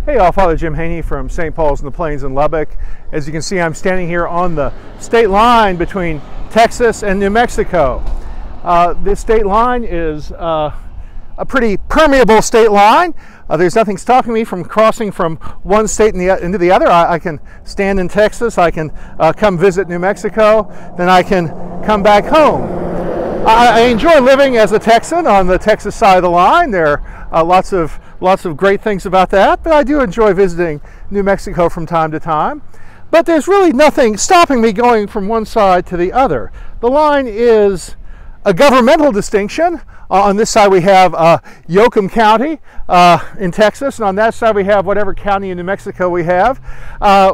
Hey all, Father Jim Haney from St. Paul's in the Plains in Lubbock. As you can see, I'm standing here on the state line between Texas and New Mexico. This state line is a pretty permeable state line. There's nothing stopping me from crossing from one state into the other. I can stand in Texas, I can come visit New Mexico, then I can come back home. I enjoy living as a Texan on the Texas side of the line. There are lots of great things about that, but I do enjoy visiting New Mexico from time to time. But there's really nothing stopping me going from one side to the other. The line is a governmental distinction. On this side we have Yoakum County in Texas, and on that side we have whatever county in New Mexico we have.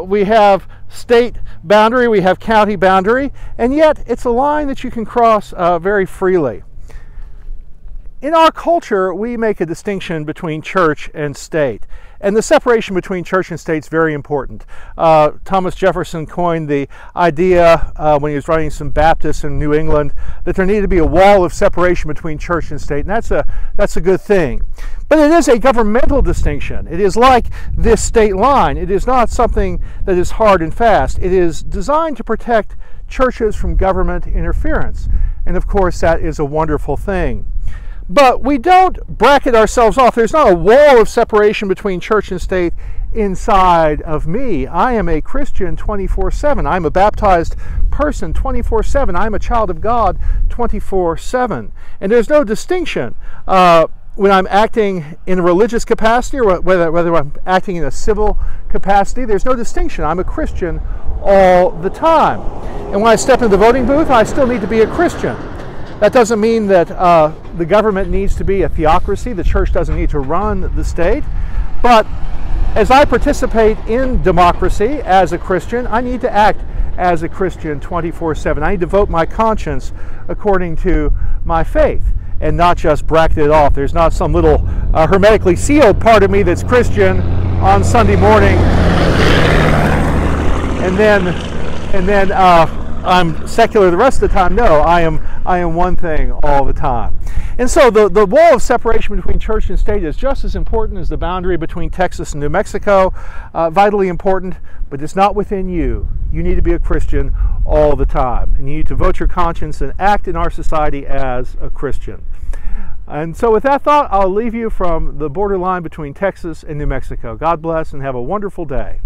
We have state boundary, we have county boundary, and yet it's a line that you can cross very freely. In our culture, we make a distinction between church and state, and the separation between church and state is very important. Thomas Jefferson coined the idea when he was writing some Baptists in New England that there needed to be a wall of separation between church and state, and that's a good thing. But it is a governmental distinction. It is like this state line. It is not something that is hard and fast. It is designed to protect churches from government interference, and of course that is a wonderful thing. But we don't bracket ourselves off. There's not a wall of separation between church and state inside of me. I am a Christian 24/7. I'm a baptized person 24/7. I'm a child of God 24/7. And there's no distinction when I'm acting in a religious capacity or whether I'm acting in a civil capacity. There's no distinction. I'm a Christian all the time. And when I step into the voting booth, I still need to be a Christian. That doesn't mean that the government needs to be a theocracy. The church doesn't need to run the state. But as I participate in democracy as a Christian, I need to act as a Christian 24/7. I need to vote my conscience according to my faith and not just bracket it off. There's not some little hermetically sealed part of me that's Christian on Sunday morning and then I'm secular the rest of the time. No, I am one thing all the time. And so the wall of separation between church and state is just as important as the boundary between Texas and New Mexico, vitally important, but it's not within you. You need to be a Christian all the time, and you need to vote your conscience and act in our society as a Christian. And so with that thought, I'll leave you from the borderline between Texas and New Mexico. God bless and have a wonderful day.